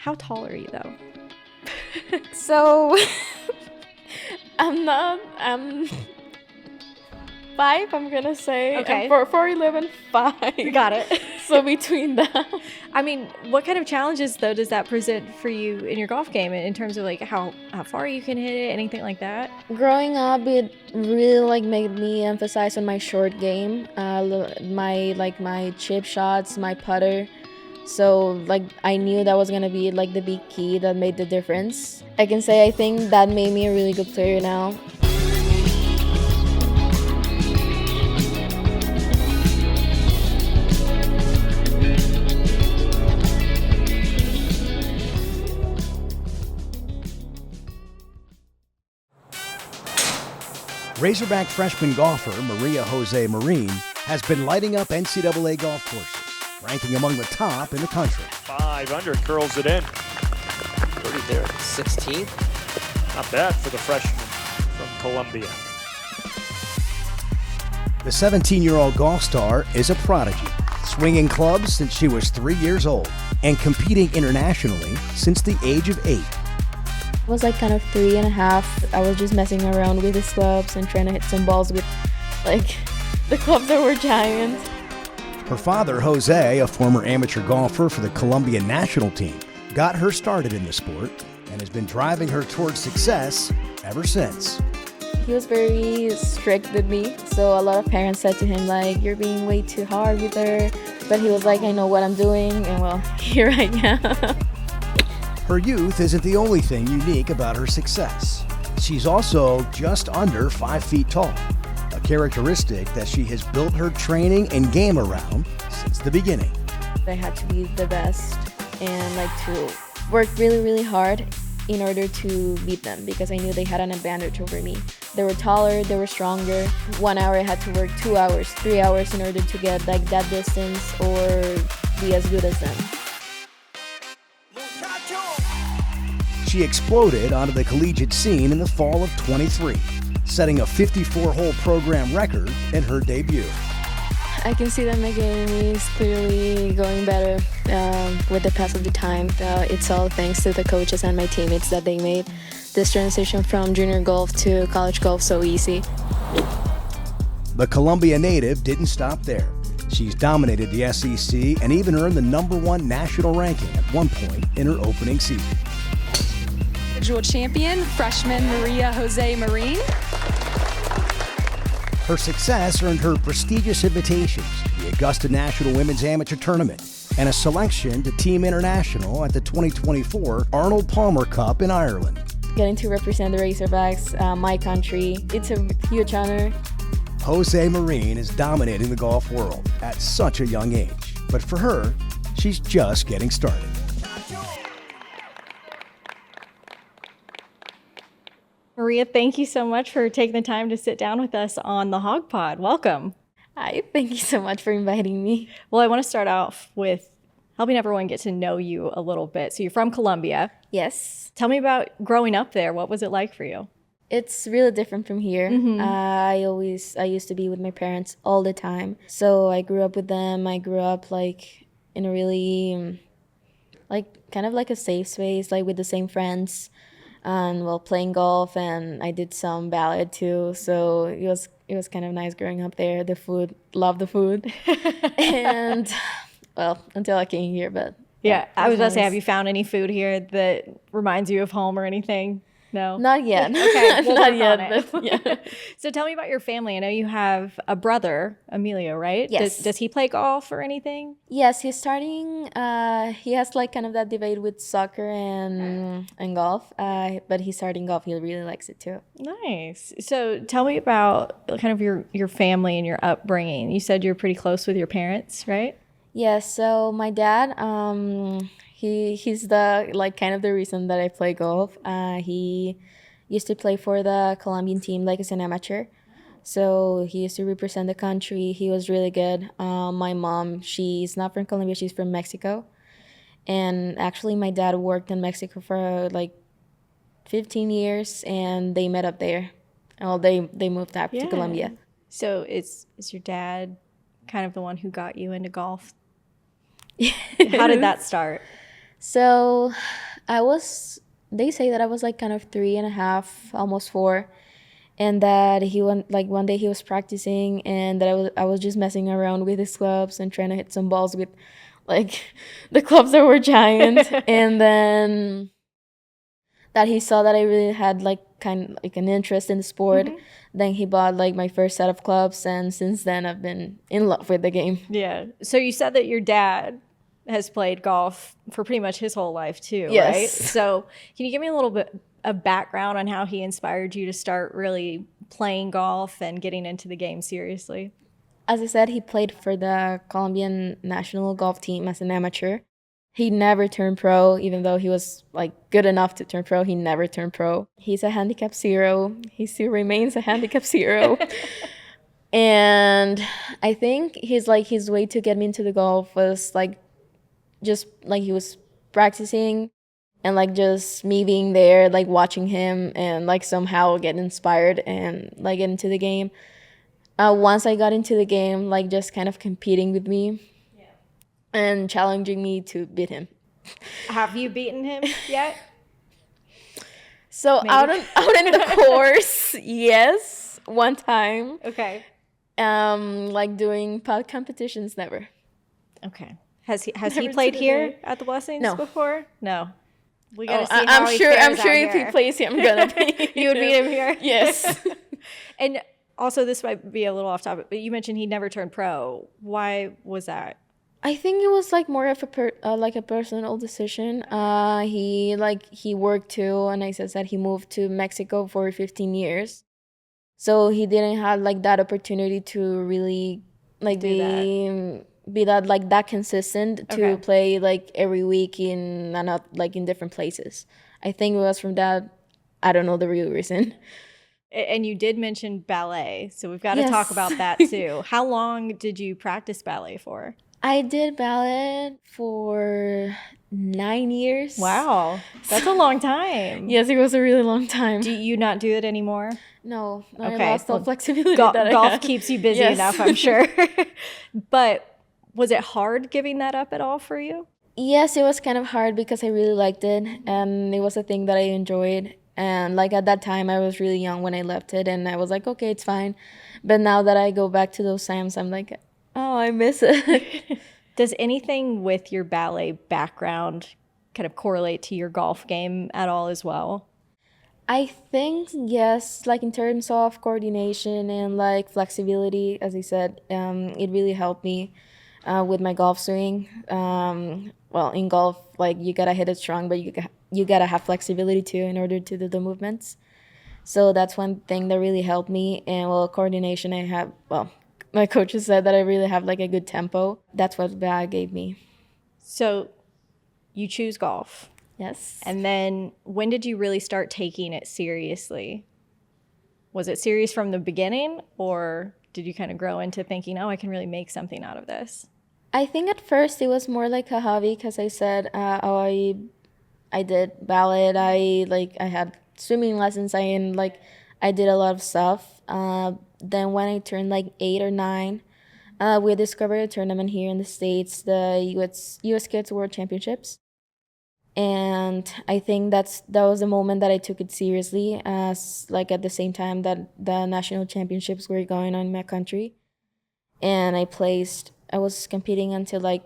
How tall are you though? So I'm 5, I'm gonna say. Okay. And for 11, 5. Got it. So between that. I mean, what kind of challenges though does that present for you in your golf game in terms of like how far you can hit it, anything like that? Growing up, it really like made me emphasize on my short game, my chip shots, my putter. So like I knew that was gonna be like the big key that made the difference. I can say I think that made me a really good player now. Razorback freshman golfer Maria José Marin has been lighting up NCAA golf courses, ranking among the top in the country. 5 under, curls it in. 30 there, 16th. Not bad for the freshman from Columbia. The 17-year-old golf star is a prodigy, swinging clubs since she was 3 years old and competing internationally since the age of 8. I was like kind of 3.5. I was just messing around with his clubs and trying to hit some balls with like the clubs that were giant. Her father, Jose, a former amateur golfer for the Columbia national team, got her started in the sport and has been driving her towards success ever since. He was very strict with me, so a lot of parents said to him like, "You're being way too hard with her," but he was like, "I know what I'm doing," and well, here I am. Her youth isn't the only thing unique about her success. She's also just under 5 feet tall, a characteristic that she has built her training and game around since the beginning. I had to be the best and like to work really, really hard in order to beat them because I knew they had an advantage over me. They were taller, they were stronger. 1 hour I had to work 2 hours, 3 hours in order to get like that distance or be as good as them. She exploded onto the collegiate scene in the fall of 23, setting a 54-hole program record in her debut. I can see that my game is clearly going better with the pass of the time. It's all thanks to the coaches and my teammates that they made this transition from junior golf to college golf so easy. The Columbia native didn't stop there. She's dominated the SEC and even earned the #1 national ranking at one point in her opening season. Individual champion, freshman Maria José Marin. Her success earned her prestigious invitations to the Augusta National Women's Amateur Tournament and a selection to Team International at the 2024 Arnold Palmer Cup in Ireland. Getting to represent the Razorbacks, my country, it's a huge honor. José Marin is dominating the golf world at such a young age, but for her, she's just getting started. Maria, thank you so much for taking the time to sit down with us on the Hog Pod. Welcome. Hi, thank you so much for inviting me. Well, I want to start off with helping everyone get to know you a little bit. So you're from Columbia. Yes. Tell me about growing up there. What was it like for you? It's really different from here. I used to be with my parents all the time. So I grew up with them. I grew up like in a really, like kind of like a safe space, like with the same friends. And well, playing golf, and I did some ballet too. So it was kind of nice growing up there. The food, love the food, and well, until I came here. But Yeah, I was about to say, nice. have you found any food here that reminds you of home or anything? No? Not yet. Okay, we'll not work yet. on it. But yeah. So tell me about your family. I know you have a brother, Emilio, right? Yes. Does he play golf or anything? Yes, he's starting. He has like kind of that debate with soccer and golf. But he's starting golf. He really likes it too. Nice. So tell me about kind of your family and your upbringing. You said you're pretty close with your parents, right? Yes. So my dad, he's the like kind of the reason that I play golf. He used to play for the Colombian team like as an amateur. So he used to represent the country. He was really good. My mom, she's not from Colombia, she's from Mexico. And actually my dad worked in Mexico for like 15 years and they met up there. Well, they moved back to Colombia. So is your dad kind of the one who got you into golf? How did that start? So they say that I was like kind of 3.5, almost 4. And that he went, like one day he was practicing and that I was just messing around with his clubs and trying to hit some balls with like the clubs that were giant. And then that he saw that I really had like kind of like an interest in the sport. Then he bought like my first set of clubs, and since then I've been in love with the game. Yeah. So you said that your dad has played golf for pretty much his whole life too, Yes. right? So can you give me a little bit of background on how he inspired you to start really playing golf and getting into the game seriously? As I said, he played for the Colombian national golf team as an amateur. He never turned pro, even though he was like good enough to turn pro. He never turned pro. He's a handicap 0. He still remains a handicap 0. And I think his way to get me into the golf was like just like he was practicing and like just me being there, like watching him and like somehow get inspired and like get into the game. Once I got into the game, like just kind of competing with me and challenging me to beat him. Have you beaten him yet? So out in the course, yes, one time. Okay. Like doing pod competitions, never. Okay. Has he Never played to the here day. at the Blessings No. before? No. We gotta see I'm how he sure. I'm fares sure out if here. he plays here, I'm gonna beat. You would beat him here? Yes. And also, this might be a little off topic, but you mentioned he never turned pro. Why was that? I think it was like more of a personal decision. He worked too, and I said that he moved to Mexico for 15 years, so he didn't have like that opportunity to really like be that consistent to Okay. play like every week in not like in different places. I think it was from that. I don't know the real reason. And you did mention ballet, so we've got to Yes. talk about that too. How long did you practice ballet for? I did ballet for 9 years. Wow, that's a long time. Yes, it was a really long time. Do you not do it anymore? No, I Okay, lost all well, flexibility that I Golf had. keeps you busy Yes. enough, I'm sure. But was it hard giving that up at all for you? Yes, it was kind of hard because I really liked it, and it was a thing that I enjoyed. And like at that time, I was really young when I left it, and I was like, okay, it's fine. But now that I go back to those times, I'm like, oh, I miss it. Does anything with your ballet background kind of correlate to your golf game at all as well? I think yes, like in terms of coordination and like flexibility, as I said, it really helped me with my golf swing. Well, in golf, like you gotta hit it strong, but you gotta have flexibility too in order to do the movements. So that's one thing that really helped me. And well, coordination, I have. Well, my coaches said that I really have like a good tempo. That's what that gave me. So you choose golf. Yes. And then when did you really start taking it seriously? Was it serious from the beginning, or did you kind of grow into thinking, oh, I can really make something out of this? I think at first it was more like a hobby because I said, I did ballet. I had swimming lessons. I did a lot of stuff. Then when I turned like 8 or 9, we discovered a tournament here in the States, the US Kids World Championships. And I think that was the moment that I took it seriously, as like at the same time that the national championships were going on in my country. And I was competing until like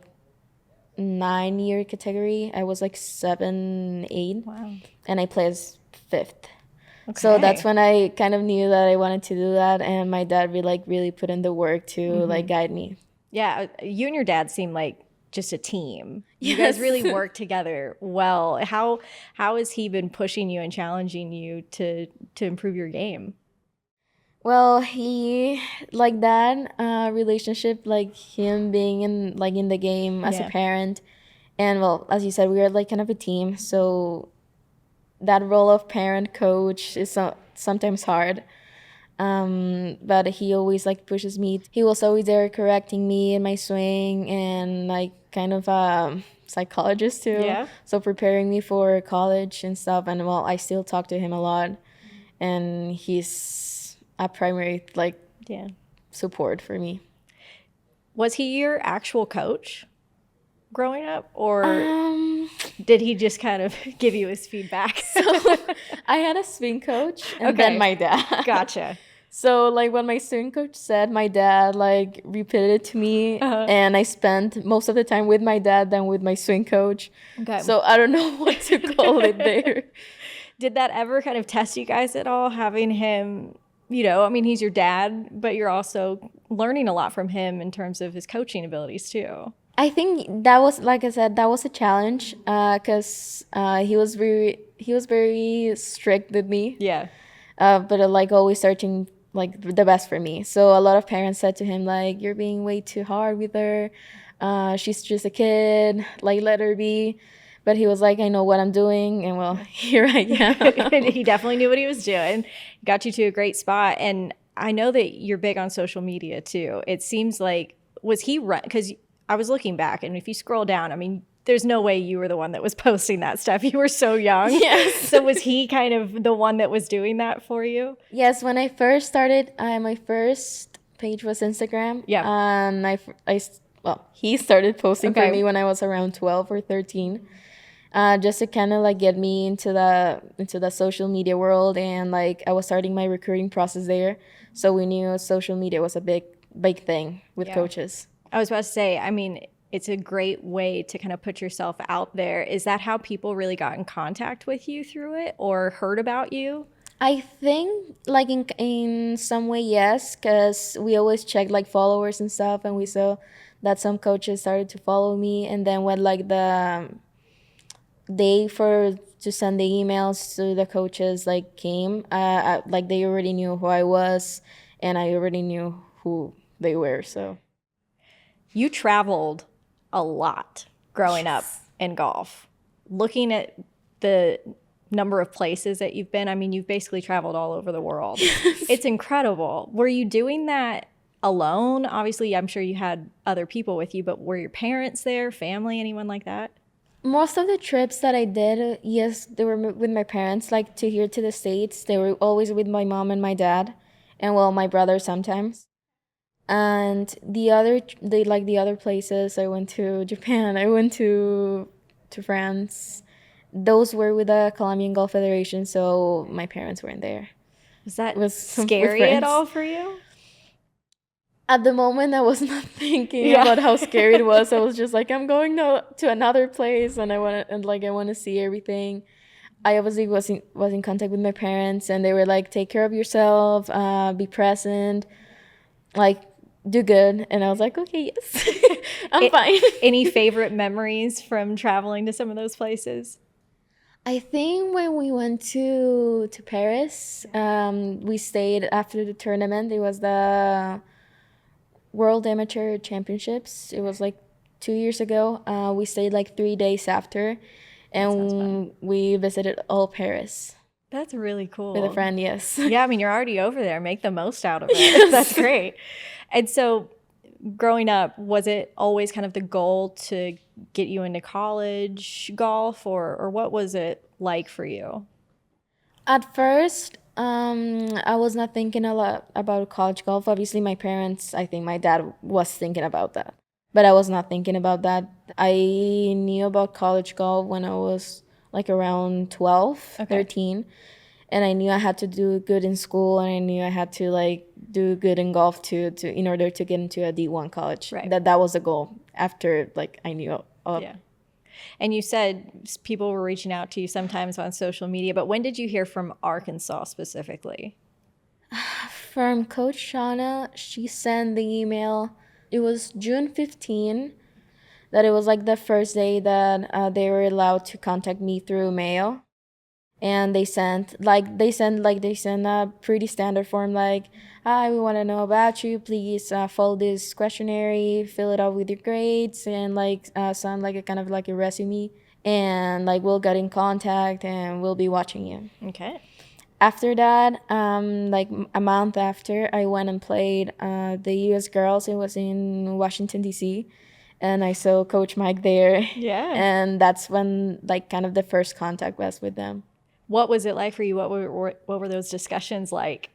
9-year category. I was like 7, 8. Wow. And I placed 5th. Okay. So that's when I kind of knew that I wanted to do that, and my dad really put in the work to like guide me. Yeah, you and your dad seem like just a team. You Yes. guys really work together well. How has he been pushing you and challenging you to improve your game? Well, he like that relationship, like him being in the game as a parent, and well, as you said, we are like kind of a team. So that role of parent coach is sometimes hard. But he always like pushes me. He was always there correcting me in my swing, and like kind of a psychologist too. Yeah. So preparing me for college and stuff. And well, I still talk to him a lot, and he's a primary support for me. Was he your actual coach growing up, or Did he just kind of give you his feedback? So I had a swing coach and Okay. then my dad. Gotcha. So like what my swing coach said, my dad like repeated it to me, and I spent most of the time with my dad than with my swing coach. Okay. So I don't know what to call it there. Did that ever kind of test you guys at all, having him, I mean, he's your dad, but you're also learning a lot from him in terms of his coaching abilities too. I think that was, like I said, that was a challenge because he was very strict with me. Yeah. But like always searching like the best for me. So a lot of parents said to him like, "You're being way too hard with her. She's just a kid. Like let her be." But he was like, "I know what I'm doing," and well, here I am. He definitely knew what he was doing. Got you to a great spot. And I know that you're big on social media too. It seems like, was he because I was looking back, and if you scroll down, I mean, there's no way you were the one that was posting that stuff. You were so young. Yes. So was he kind of the one that was doing that for you? Yes, when I first started, my first page was Instagram. Yeah. And he started posting Okay. for me when I was around 12 or 13. Just to kind of like get me into the social media world, and like I was starting my recruiting process there. So we knew social media was a big thing with coaches. I was about to say, I mean, it's a great way to kind of put yourself out there. Is that how people really got in contact with you through it or heard about you? I think like in some way, yes, because we always check like followers and stuff, and we saw that some coaches started to follow me, and then when like the day to send the emails to the coaches like came, like they already knew who I was, and I already knew who they were. So You traveled a lot growing up in golf. Looking at the number of places that you've been, I mean, you've basically traveled all over the world. It's incredible. Were you doing that alone? Obviously, I'm sure you had other people with you, but were your parents there, family, anyone like that? most of the trips that I did, yes, they were with my parents, like to here to the States. They were always with my mom and my dad, and well, my brother sometimes. And the other places, I went to Japan, I went to France. Those were with the Colombian Golf Federation, so my parents weren't there. Was that With scary at friends. all for you? At the moment, I was not thinking about how scary it was. I was just like, I'm going to another place, and I want to see everything. I obviously was in contact with my parents, and they were like, take care of yourself, be present, like do good. And I was like, okay, yes, I'm fine. Any favorite memories from traveling to some of those places? I think when we went to Paris, we stayed after the tournament. It was the World Amateur Championships. It was like 2 years ago. We stayed like 3 days after, and we visited all Paris That's really cool. with a friend. Yes. Yeah, I mean, you're already over there. Make the most out of it. That's great. And so growing up, was it always kind of the goal to get you into college golf, or what was it like for you? At first, I was not thinking a lot about college golf. Obviously, my parents, I think my dad was thinking about that, but I was not thinking about that. I knew about college golf when I was like around 12, 13, and I knew I had to do good in school, and I knew I had to like do good in golf to in order to get into a D1 college. Right. That was the goal after like I knew all. Yeah. And you said people were reaching out to you sometimes on social media, but when did you hear from Arkansas specifically? From Coach Shauna, she sent the email. It was June 15, that it was like the first day that they were allowed to contact me through mail. And they sent a pretty standard form like, hi, we want to know about you. Please follow this questionnaire, fill it out with your grades, and like sound like a kind of like a resume. And like we'll get in contact and we'll be watching you. Okay. After that, like a month after, I went and played the U.S. Girls. It was in Washington, D.C., and I saw Coach Mike there. Yeah. And that's when like kind of the first contact was with them. What was it like for you? What were those discussions like?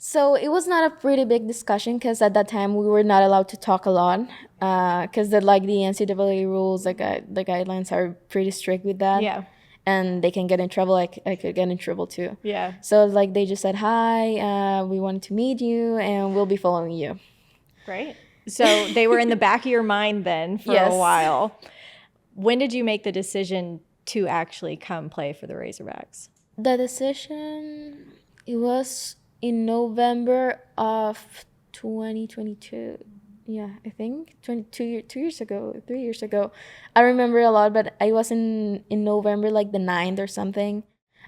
So it was not a pretty big discussion because at that time we were not allowed to talk a lot because the NCAA rules, the guidelines are pretty strict with that. Yeah. And they can get in trouble. I could get in trouble too. Yeah. So like they just said, hi, we wanted to meet you and we'll be following you. Right. So they were in the back of your mind then for Yes. a while. When did you make the decision to actually come play for the Razorbacks? The decision, it was in November of 2022. Yeah, I think 2 years ago, 3 years ago. I remember a lot, but I was in November, like the 9th or something.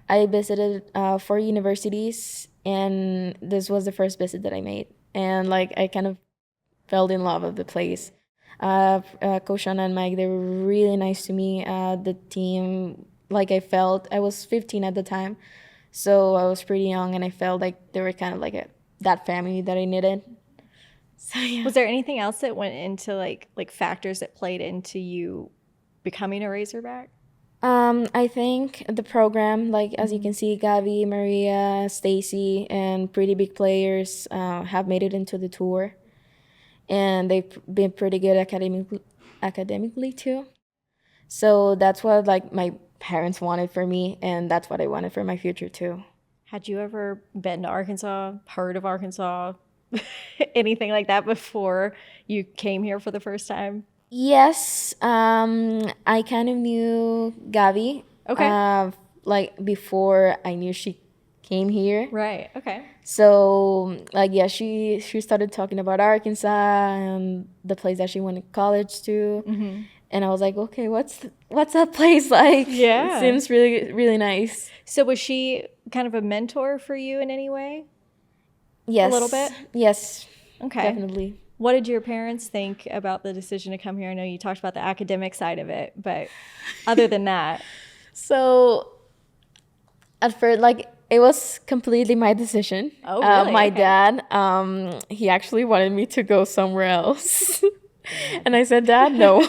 I visited 4 universities, and this was the first visit that I made. And like I kind of fell in love with the place. Coach Anna and Mike, they were really nice to me. The team, like I was 15 at the time, so I was pretty young, and I felt like they were kind of like that family that I needed. So yeah. Was there anything else that went into like factors that played into you becoming a Razorback? I think the program, like as you can see, Gavi, Maria, Stacy, and pretty big players have made it into the tour. And they've been pretty good academically too. So that's what like my parents wanted for me, and that's what I wanted for my future too. Had you ever been to Arkansas, heard of Arkansas, anything like that before you came here for the first time? Yes, I kind of knew Gavi. Okay. Like before I knew she came here. Right. Okay. So like yeah, she started talking about Arkansas and the place that she went to college to, and I was like, okay, what's that place like? Yeah. It seems really really nice. So was she kind of a mentor for you in any way? Yes, A little bit? Yes, Okay. definitely. What did your parents think about the decision to come here? I know you talked about the academic side of it, but other than that. So at first, like it was completely my decision. Oh, really? My Okay. dad, he actually wanted me to go somewhere else. And I said, Dad, no,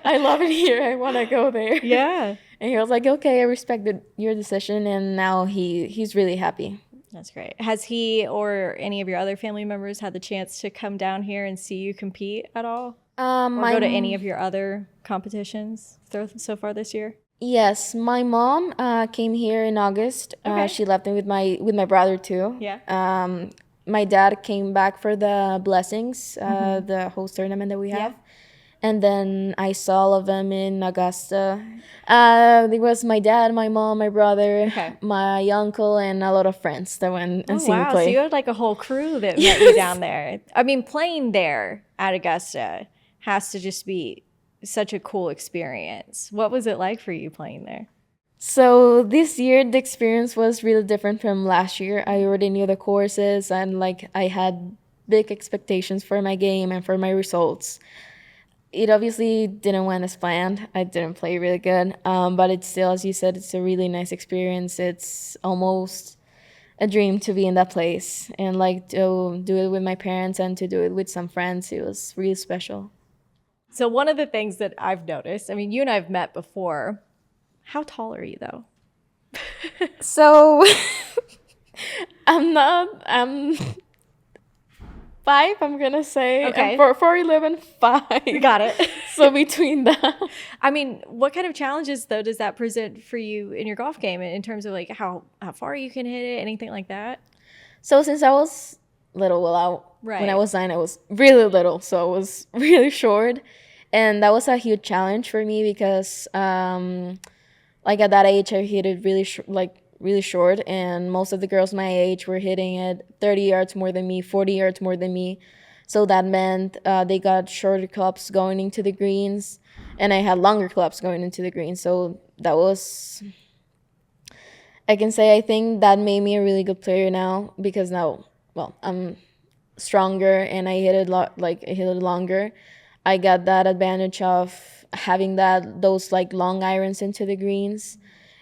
I love it here. I want to go there. Yeah. And he was like, okay, I respected your decision. And now he's really happy. That's great. Has he or any of your other family members had the chance to come down here and see you compete at all? Or go to any of your other competitions so far this year? Yes, my mom came here in August. Okay. She left me with my brother too. Yeah. My dad came back for the Blessings, the host tournament that we have. Yeah. And then I saw all of them in Augusta. It was my dad, my mom, my brother, Okay. my uncle, and a lot of friends that went and Oh, seen me wow. play. So you had like a whole crew that met you down there. I mean, playing there at Augusta has to just be such a cool experience. What was it like for you playing there? So this year, the experience was really different from last year. I already knew the courses, and like I had big expectations for my game and for my results. It obviously didn't went as planned. I didn't play really good, but it's still, as you said, it's a really nice experience. It's almost a dream to be in that place, and like to do it with my parents and to do it with some friends. It was really special. So one of the things that I've noticed, I mean, you and I have met before. How tall are you though? So I'm 5, I'm gonna say. Okay. For 4'11", 5. Got it. So between that. I mean, what kind of challenges though does that present for you in your golf game in terms of like how far you can hit it, anything like that? So since I was little, when Right. I was 9, I was really little, so I was really short, and that was a huge challenge for me because, like at that age, I hit it really short, and most of the girls my age were hitting it 30 yards more than me, 40 yards more than me. So that meant they got shorter clubs going into the greens, and I had longer clubs going into the greens. So that was, I can say, I think that made me a really good player now because now, well, I'm stronger and I hit it I hit it longer. I got that advantage of having those like long irons into the greens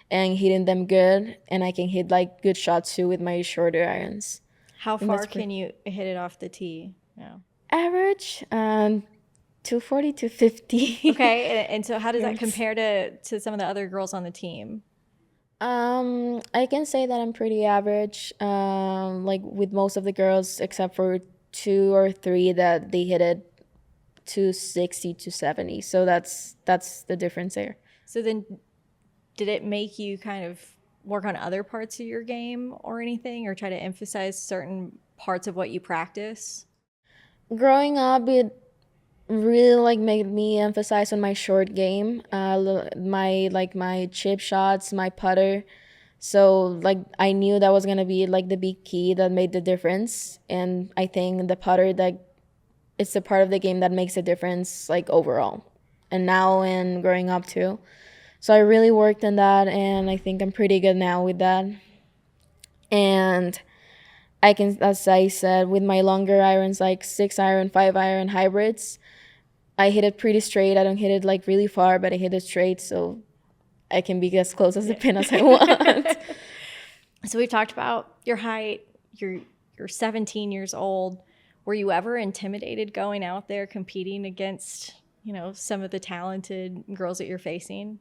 and hitting them good, and I can hit like good shots too with my shorter irons. How And far that's can you hit it off the tee? No. Average 240 to 50. Okay, and so how does that Yes. compare to some of the other girls on the team? I can say that I'm pretty average. Like with most of the girls, except for 2 or 3 that they hit it 260 to 70. So that's the difference there. So then, did it make you kind of work on other parts of your game or anything, or try to emphasize certain parts of what you practice? Growing up, it really like made me emphasize on my short game, my chip shots, my putter. So like I knew that was gonna be like the big key that made the difference, and I think the putter, that it's the part of the game that makes a difference like overall, and now and growing up too. So I really worked on that, and I think I'm pretty good now with that. And I can, as I said, with my longer irons, like 6 iron, 5 iron hybrids, I hit it pretty straight. I don't hit it like really far, but I hit it straight, so I can be as close as the pin as I want. So we've talked about your height. You're 17 years old. Were you ever intimidated going out there competing against, some of the talented girls that you're facing?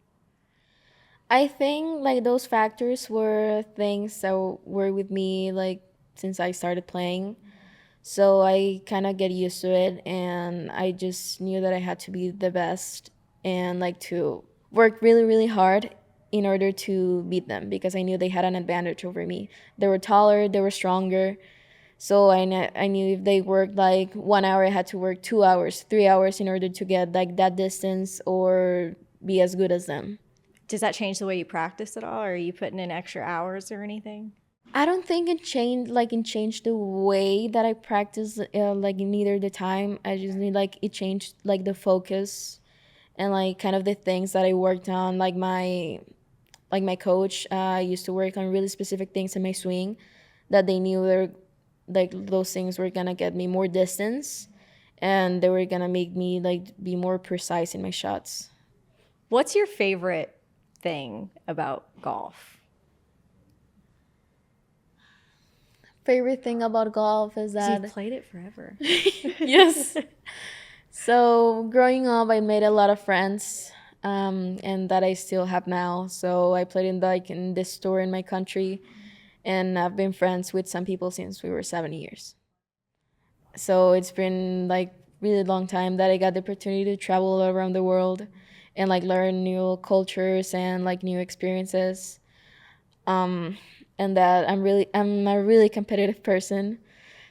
I think like those factors were things that were with me like since I started playing. So I kind of get used to it, and I just knew that I had to be the best and like to work really, really hard in order to beat them, because I knew they had an advantage over me. They were taller, they were stronger. So I knew if they worked like 1 hour, I had to work 2 hours, 3 hours in order to get like that distance or be as good as them. Does that change the way you practice at all? Or are you putting in extra hours or anything? I don't think it changed the way that I practice like in either the time. I just need like it changed like the focus and like kind of the things that I worked on. Like my coach used to work on really specific things in my swing that they knew were like those things were gonna get me more distance, and they were gonna make me like be more precise in my shots. What's your favorite thing about golf? Favorite thing about golf is that You've played it forever. yes. So growing up, I made a lot of friends, and that I still have now. So I played in this tour in my country, and I've been friends with some people since we were 7 years. So it's been like really long time that I got the opportunity to travel around the world and like learn new cultures and like new experiences. And that I'm a really competitive person.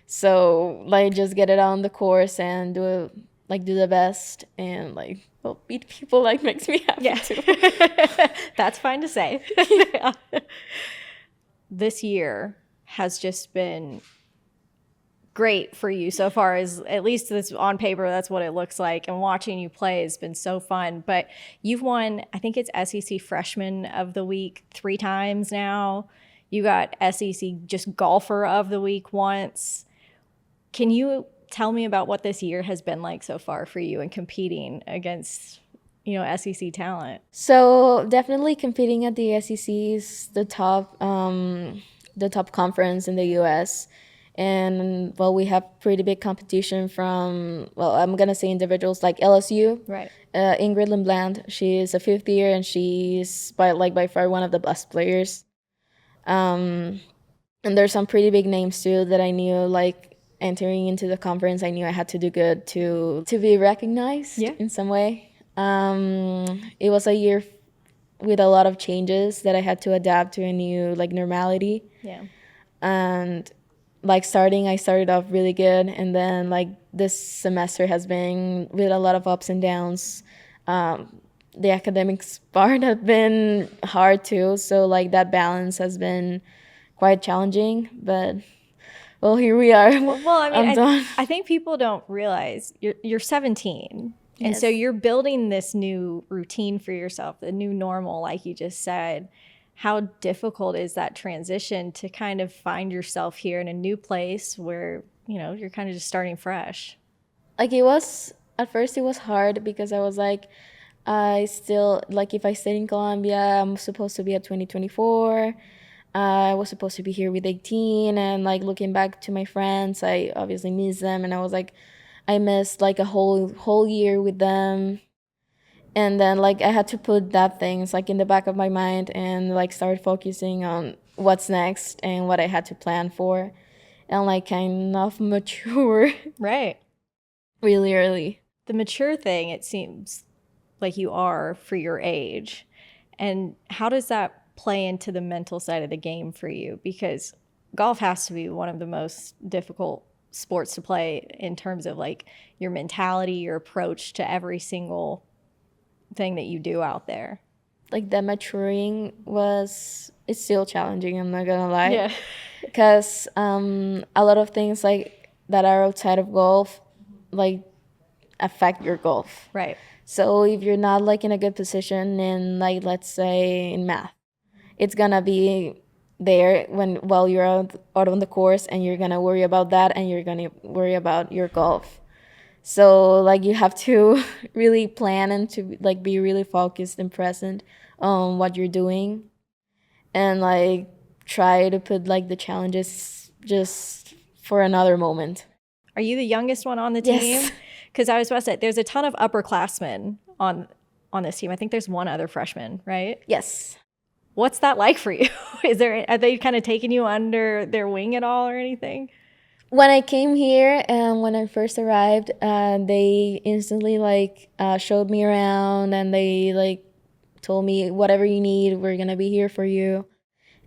So like just get it on the course and do the best, and like beat people like makes me happy too. That's fine to say. This year has just been great for you so far, as at least this on paper, that's what it looks like. And watching you play has been so fun. But you've won, I think it's SEC Freshman of the Week 3 times now. You got SEC just Golfer of the Week once. Can you tell me about what this year has been like so far for you and competing against, SEC talent? So definitely competing at the SEC is the top conference in the U.S. And we have pretty big competition from, I'm gonna say individuals like LSU. Right. Ingrid Lindblad, she is a 5th year, and she's by far one of the best players. And there's some pretty big names too that I knew, like entering into the conference, I knew I had to do good to be recognized in some way. It was a year with a lot of changes that I had to adapt to a new like normality. Yeah. And I started off really good, and then like this semester has been with a lot of ups and downs. The academics part has been hard too, so like that balance has been quite challenging, but here we are. I think people don't realize you're 17. Yes. And so you're building this new routine for yourself, the new normal, like you just said. How difficult is that transition to kind of find yourself here in a new place where, you're kind of just starting fresh? At first it was hard, because I was like, I still, like if I stayed in Colombia, I'm supposed to be at 2024. I was supposed to be here with 18, and like looking back to my friends, I obviously miss them, and I was like, I missed like a whole year with them. And then like I had to put that things like in the back of my mind and like start focusing on what's next and what I had to plan for, and like kind of mature Right. really early. The mature thing, it seems like you are for your age. And how does that play into the mental side of the game for you? Because golf has to be one of the most difficult sports to play in terms of like your mentality, your approach to every single thing that you do out there. Like that maturing it's still challenging, I'm not gonna lie. Yeah. Because a lot of things like that are outside of golf like affect your golf. Right. So if you're not like in a good position in like let's say in math, it's gonna be there while you're out on the course, and you're gonna worry about that, and you're gonna worry about your golf. So like you have to really plan and to like be really focused and present on what you're doing, and like try to put like the challenges just for another moment. Are you the youngest one on the team? Yes. Because I was about to say, there's a ton of upperclassmen on this team. I think there's one other freshman, right? Yes. What's that like for you? Are they kind of taking you under their wing at all or anything? When I came here and when I first arrived, they instantly like showed me around, and they like told me whatever you need, we're gonna be here for you.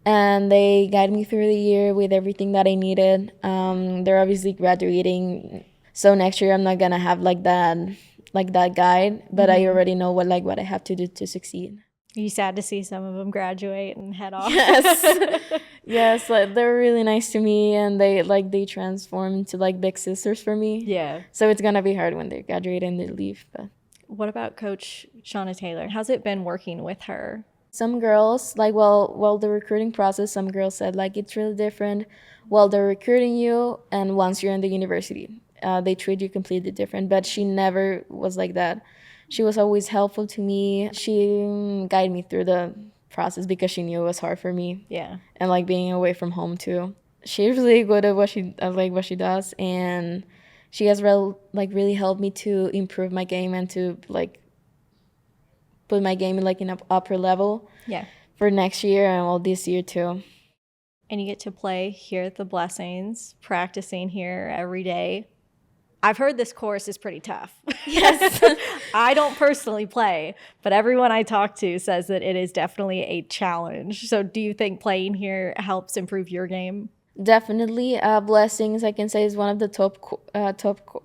And they guided me through the year with everything that I needed. They're obviously graduating, so next year I'm not gonna have like that guide, but I already know what I have to do to succeed. Are you sad to see some of them graduate and head off? Yes. Yes, like they're really nice to me, and they transform into like big sisters for me. Yeah. So it's gonna be hard when they graduate and they leave. But What about Coach Shauna Taylor? How's it been working with her? some girls like well the recruiting process, some girls said like it's really different while they're recruiting you and once you're in the university. They treat you completely different, but she never was like that. She was always helpful to me. She guided me through the process because she knew it was hard for me. Yeah. And like being away from home too. She's really good at what she does, and she has really helped me to improve my game and to like put my game like in an upper level. Yeah. For next year and well this year too. And you get to play here at the Blessings, practicing here every day. I've heard this course is pretty tough. Yes. I don't personally play, but everyone I talk to says that it is definitely a challenge. So do you think playing here helps improve your game? Definitely. Blessings, I can say, is one of the top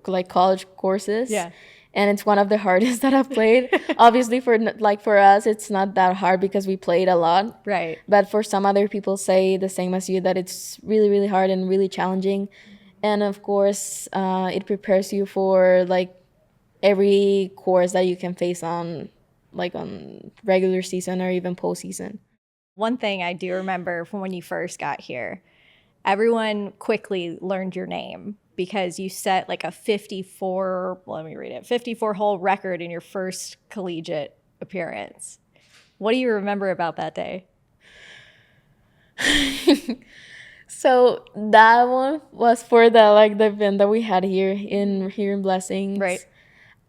like college courses. Yeah. And it's one of the hardest that I've played. Obviously, for us, it's not that hard because we played a lot. Right. But for some other people say the same as you, that it's really, really hard and really challenging. And of course, it prepares you for like every course that you can face on regular season or even postseason. One thing I do remember from when you first got here, everyone quickly learned your name because you set like a 54-hole record in your first collegiate appearance. What do you remember about that day? So that one was for the event that we had here in Blessings. Right.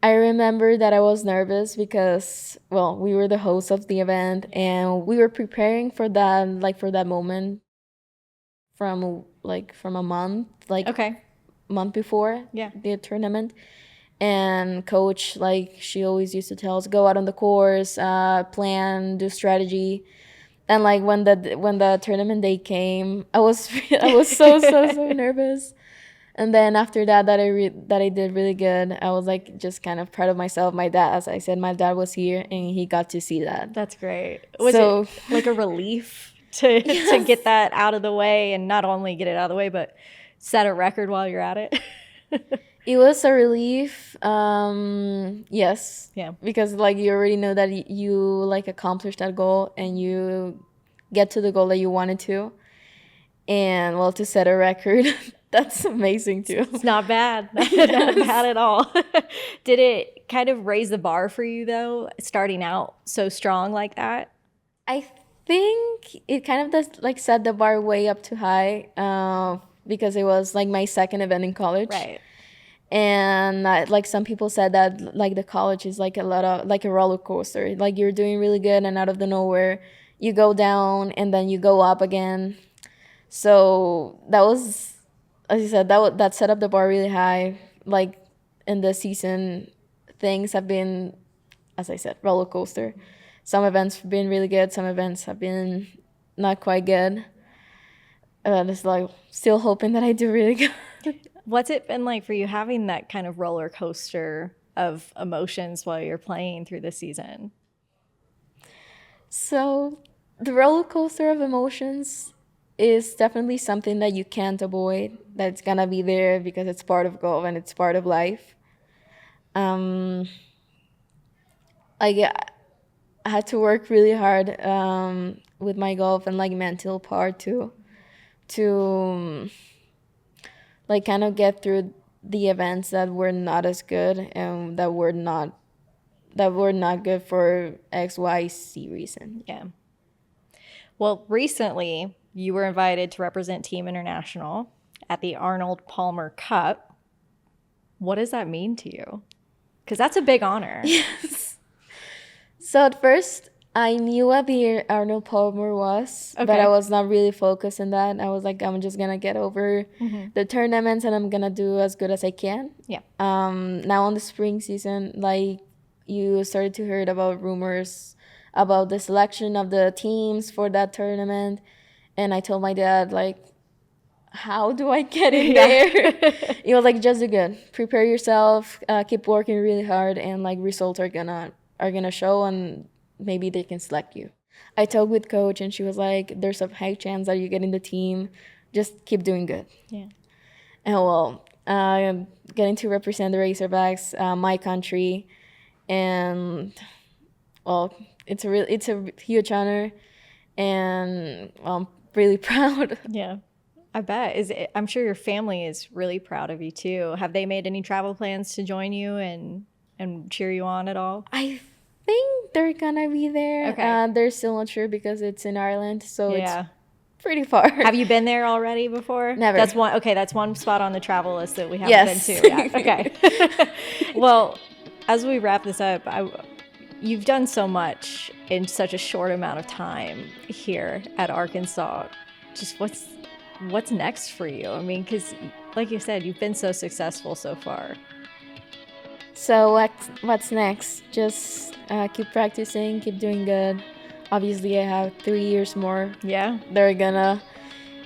I remember that I was nervous because, well, we were the hosts of the event and we were preparing for that moment from a month, Okay. month before Yeah. the tournament. And coach, she always used to tell us, go out on the course, plan, do strategy. And when the tournament day came, I was so nervous. And then after that I did really good. I was just kind of proud of myself. My dad, as I said, my dad was here and he got to see that. That's great. Was it like a relief to get that out of the way, and not only get it out of the way, but set a record while you're at it? It was a relief. Yes. Yeah. Because you already know that you accomplished that goal and you get to the goal that you wanted to. And well, to set a record, that's amazing too. It's not bad. Not bad at all. Did it kind of raise the bar for you though, starting out so strong like that? I think it kind of does set the bar way up too high, because it was my second event in college. Right. And like some people said that like the college is like a roller coaster. Like you're doing really good, and out of the nowhere you go down, and then you go up again. So that was, as you said, that set up the bar really high. Like in the season, things have been, as I said, roller coaster. Some events have been really good. Some events have been not quite good. Just like still hoping that I do really good. What's it been like for you having that kind of roller coaster of emotions while you're playing through the season? So the roller coaster of emotions is definitely something that you can't avoid. That's gonna be there because it's part of golf and it's part of life. I had to work really hard with my golf and like mental part to like kind of get through the events that were not as good and that were not good for XYZ reason. Yeah. Well, recently you were invited to represent Team International at the Arnold Palmer Cup. What does that mean to you? Because that's a big honor. Yes. So at first, I knew what the Arnold Palmer was, but I was not really focused on that. I was like, I'm just gonna get over the tournaments and I'm gonna do as good as I can. Yeah. Now on the spring season, like you started to hear about rumors about the selection of the teams for that tournament, and I told my dad like, how do I get in there? He was like, just do good, prepare yourself, keep working really hard, and like results are gonna show, and maybe they can select you. I talked with coach and she was like, there's a high chance that you get in the team. Just keep doing good. Yeah. And well, getting to represent the Razorbacks, my country, and well, it's a huge honor, and I'm really proud. Yeah. I bet. I'm sure your family is really proud of you too. Have they made any travel plans to join you and cheer you on at all? I think they're gonna be there. Okay. They're still not sure because it's in Ireland, so Yeah. it's pretty far. Have you been there already before? Never. That's one spot on the travel list that we haven't Yes. been to yet. Okay. Well, as we wrap this up, you've done so much in such a short amount of time here at Arkansas. Just what's next for you? I mean, because like you said, you've been so successful so far. So what's next? Just keep practicing, keep doing good. Obviously, I have 3 years more. Yeah. They're gonna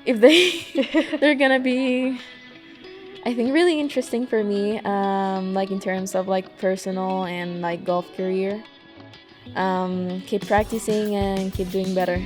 be, I think, really interesting for me, like in terms of like personal and like golf career. Keep practicing and keep doing better.